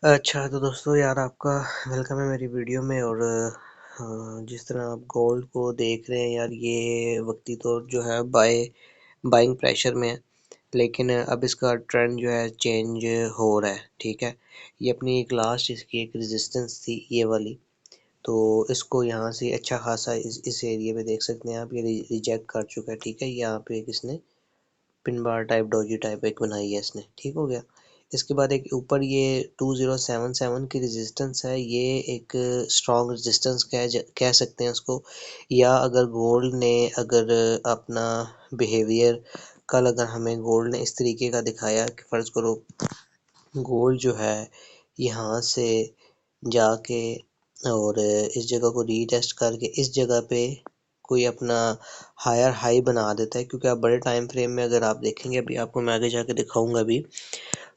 अच्छा तो दोस्तों यार आपका वेलकम है मेरी वीडियो में। और जिस तरह आप गोल्ड को देख रहे हैं यार, ये वक्ती तौर जो है बाइंग प्रेशर में है। लेकिन अब इसका ट्रेंड जो है चेंज हो रहा है। ठीक है, ये अपनी एक लास्ट इसकी एक रेजिस्टेंस थी ये वाली, तो इसको यहाँ से अच्छा खासा इस एरिया पे देख सकते हैं आप, ये रिजेक्ट कर चुका है। ठीक है, यहाँ पे एक इसने pin bar type doji type एक बनाई है इसने। ठीक हो गया। इसके बाद एक ऊपर ये 2077 की रेजिस्टेंस है, ये एक स्ट्रॉन्ग रेजिस्टेंस कह सकते हैं इसको। या अगर गोल्ड ने अगर अपना बिहेवियर कल अगर हमें गोल्ड ने इस तरीके का दिखाया कि फ़र्ज़ करो गोल्ड जो है यहाँ से जाके और इस जगह को रीटेस्ट करके इस जगह पे कोई अपना हायर हाई बना देता है, क्योंकि आप बड़े टाइम फ्रेम में अगर आप देखेंगे, अभी आपको मैं आगे जाके दिखाऊंगा अभी,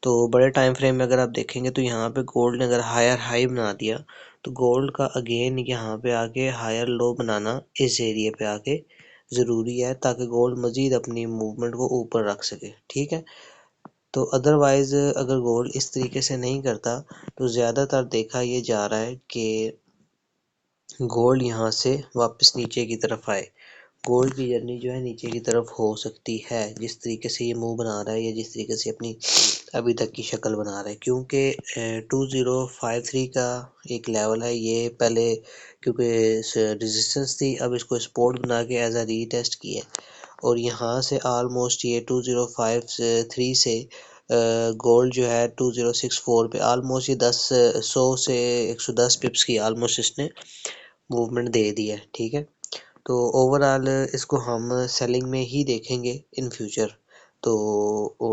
तो बड़े टाइम फ्रेम में अगर आप देखेंगे तो यहाँ पे गोल्ड ने अगर हायर हाई बना दिया तो गोल्ड का अगेन यहाँ पे आके हायर लो बनाना इस एरिया पे आके ज़रूरी है, ताकि गोल्ड मज़ीद अपनी मूवमेंट को ऊपर रख सके। ठीक है, तो अदरवाइज़ अगर गोल्ड इस तरीके से नहीं करता तो ज़्यादातर देखा ये जा रहा है कि गोल्ड यहाँ से वापस नीचे की तरफ आए। गोल्ड की जर्नी जो है नीचे की तरफ हो सकती है, जिस तरीके से ये मुंह बना रहा है या जिस तरीके से अपनी अभी तक की शक्ल बना रहा है। क्योंकि 2053 का एक लेवल है ये पहले, क्योंकि रेजिस्टेंस थी, अब इसको सपोर्ट बना के एज अ रीटेस्ट किया है। और यहाँ से आलमोस्ट ये 2053 से गोल्ड जो है 2064 पे आलमोस्ट ये 100 से 110 पिप्स की आलमोस्ट इसने मूवमेंट दे दी है। ठीक है, तो ओवरऑल इसको हम सेलिंग में ही देखेंगे इन फ्यूचर। तो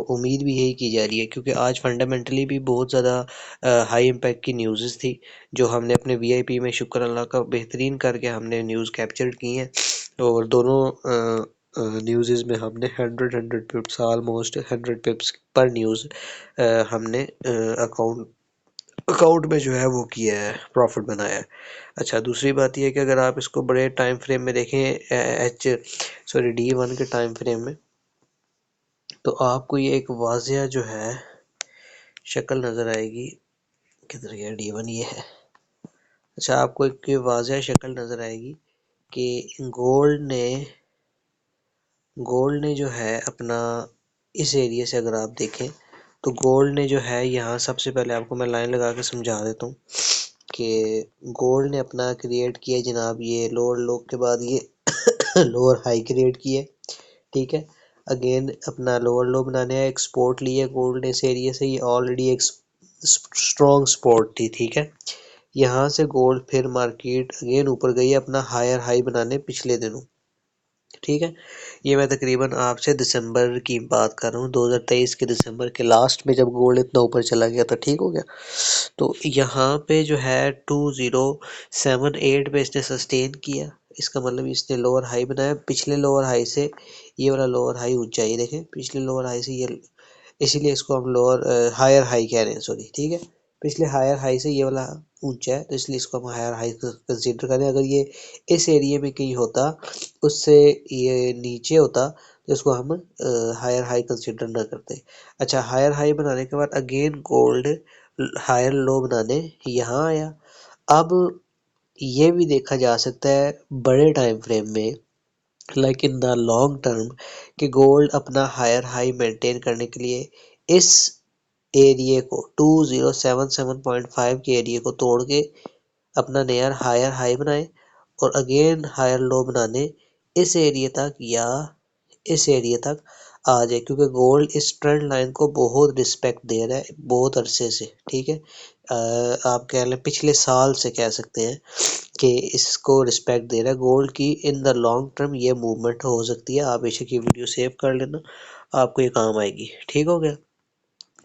उम्मीद भी यही की जा रही है, क्योंकि आज फंडामेंटली भी बहुत ज़्यादा हाई इम्पैक्ट की न्यूज़ थी जो हमने अपने वीआईपी में शुक्र अल्लाह का बेहतरीन करके हमने न्यूज़ कैप्चर की हैं। और दोनों न्यूज़ में हमने 100 पिप्स ऑलमोस्ट 100 पिप्स पर न्यूज़ हमने अकाउंट में जो है वो किया है, प्रॉफिट बनाया है। अच्छा, दूसरी बात यह है कि अगर आप इसको बड़े टाइम फ्रेम में देखें, D1 के टाइम फ्रेम में, तो आपको ये एक वाजिया जो है शक्ल नज़र आएगी। किधर गया D1, ये है। अच्छा, आपको एक वाजिया शक्ल नज़र आएगी कि गोल्ड ने जो है अपना इस एरिया से अगर आप देखें तो गोल्ड ने जो है यहाँ सबसे पहले आपको मैं लाइन लगा के समझा देता हूँ कि गोल्ड ने अपना क्रिएट किया जनाब, ये लोअर लो के बाद ये लोअर हाई क्रिएट किया। ठीक है, अगेन अपना लोअर लो बनाने का एक्सपोर्ट लिया गोल्ड ने इस एरिया से, ये ऑलरेडी एक स्ट्रॉन्ग सपोर्ट थी। ठीक है, यहाँ से गोल्ड फिर मार्केट अगेन ऊपर गई अपना हायर हाई बनाने पिछले दिनों। ठीक है, ये मैं तकरीबन आपसे दिसंबर की बात कर रहा हूँ, 2023 के दिसंबर के लास्ट में जब गोल्ड इतना ऊपर चला गया था। ठीक हो गया, तो यहाँ पे जो है 2078 पे इसने सस्टेन किया। इसका मतलब इसने लोअर हाई बनाया, पिछले लोअर हाई से ये वाला लोअर हाई ऊंचा है, देखें पिछले लोअर हाई से ये, इसीलिए इसको हम लोअर हायर हाई कह रहे हैं, सॉरी। ठीक है, पिछले हायर हाई से ये वाला ऊंचा है, तो इसलिए इसको हम हायर हाई कंसीडर करें। अगर ये इस एरिया में कहीं होता, उससे ये नीचे होता, तो इसको हम हायर हाई कंसीडर ना करते। अच्छा, हायर हाई बनाने के बाद अगेन गोल्ड हायर लो बनाने यहाँ आया। अब ये भी देखा जा सकता है बड़े टाइम फ्रेम में, like in the long term, कि गोल्ड अपना हायर हाई मेंटेन करने के लिए इस एरिया को 2077.5 के एरिया को तोड़ के अपना नया हायर हाई बनाए और अगेन हायर लो बनाने इस एरिया तक या इस एरिया तक आ जाए, क्योंकि गोल्ड इस ट्रेंड लाइन को बहुत रिस्पेक्ट दे रहा है बहुत अरसे से। ठीक है, आप कह लें पिछले साल से कह सकते हैं कि इसको रिस्पेक्ट दे रहा है गोल्ड की। इन द लॉन्ग टर्म ये मूवमेंट हो सकती है, आप बेशक ये वीडियो सेव कर लेना, आपको ये काम आएगी। ठीक हो गया,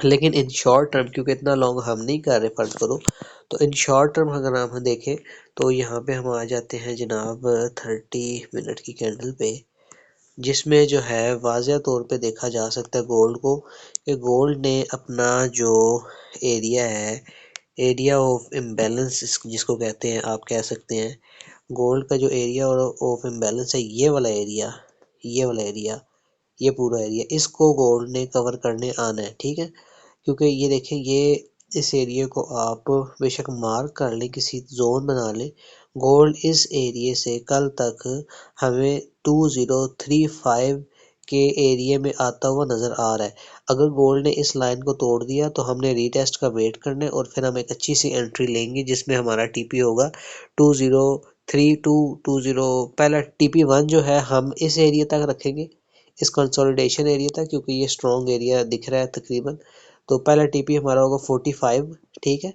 लेकिन इन शॉर्ट टर्म क्योंकि इतना लॉन्ग हम नहीं कर रहे फर्ज करो, तो इन शॉर्ट टर्म अगर हम देखें तो यहाँ पे हम आ जाते हैं जनाब 30 मिनट की कैंडल पे, जिसमें जो है वाज़िया तौर पे देखा जा सकता है गोल्ड को, कि गोल्ड ने अपना जो एरिया है, एरिया ऑफ इम्बैलेंस जिसको कहते हैं, आप कह सकते हैं गोल्ड का जो एरिया ऑफ इम्बैलेंस है, ये वाला एरिया, ये वाला एरिया, ये पूरा एरिया, इसको गोल्ड ने कवर करने आना है। ठीक है, क्योंकि ये देखें, ये इस एरिया को आप बेशक मार्क कर लें, किसी जोन बना लें। गोल्ड इस एरिया से कल तक हमें 2035 के एरिया में आता हुआ नज़र आ रहा है। अगर गोल्ड ने इस लाइन को तोड़ दिया तो हमने रीटेस्ट का वेट करना है और फिर हम एक अच्छी सी एंट्री लेंगे जिसमें हमारा टीपी होगा 203220। पहला TP1 जो है हम इस एरिया तक रखेंगे, इस कंसोलिडेशन एरिया तक, क्योंकि ये स्ट्रॉन्ग एरिया दिख रहा है तकरीबन। तो पहला टीपी हमारा होगा 45, ठीक है,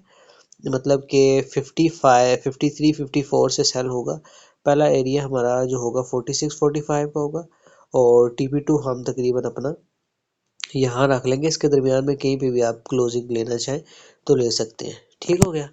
मतलब कि 55 53 54 से सेल होगा। पहला एरिया हमारा जो होगा 46 45 का होगा और TP2 हम तकरीबन अपना यहाँ रख लेंगे। इसके दरमियान में कहीं पे भी आप क्लोजिंग लेना चाहें तो ले सकते हैं। ठीक हो गया।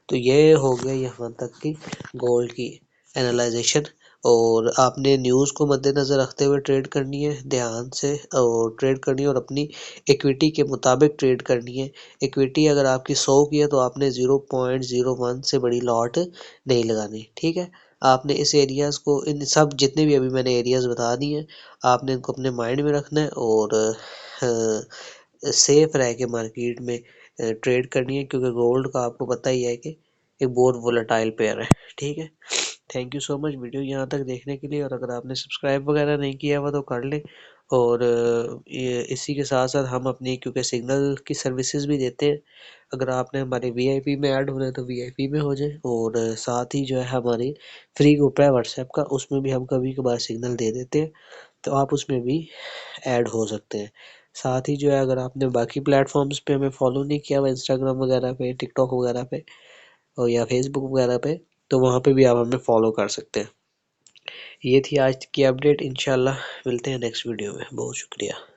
तो ये हो गया यहाँ तक की गोल्ड की एनालाइजेशन। और आपने न्यूज़ को मद्देनज़र रखते हुए ट्रेड करनी है, ध्यान से और ट्रेड करनी है और अपनी इक्विटी के मुताबिक ट्रेड करनी है। इक्विटी अगर आपकी 100 की है तो आपने 0.01 से बड़ी लॉट नहीं लगानी। ठीक है। आपने इस एरियाज़ को, इन सब जितने भी अभी मैंने एरियाज़ बता दिए हैं, आपने इनको अपने माइंड में रखना है और सेफ रह के मार्केट में ट्रेड करनी है, क्योंकि गोल्ड का आपको पता ही है कि एक बहुत वोलेटाइल पेयर है। ठीक है। Thank you so much video यहाँ तक देखने के लिए। और अगर आपने सब्सक्राइब वगैरह नहीं किया हुआ तो कर लें। और इसी के साथ साथ हम अपनी, क्योंकि सिग्नल की सर्विसेज भी देते हैं, अगर आपने हमारे VIP में ऐड होना है तो VIP में हो जाए। और साथ ही जो है हमारी फ्री ग्रुप है व्हाट्सएप का, उसमें भी हम कभी कभार सिग्नल दे देते हैं, तो आप उसमें भी ऐड हो सकते हैं। साथ ही जो है, अगर आपने बाकी प्लेटफॉर्म्स पे हमें फॉलो नहीं किया हुआ, इंस्टाग्राम वगैरह पे, टिकटॉक वगैरह पे और या फेसबुक वगैरह पे, तो वहाँ पे भी आप हमें फॉलो कर सकते हैं। ये थी आज की अपडेट। इंशाल्लाह मिलते हैं नेक्स्ट वीडियो में। बहुत शुक्रिया।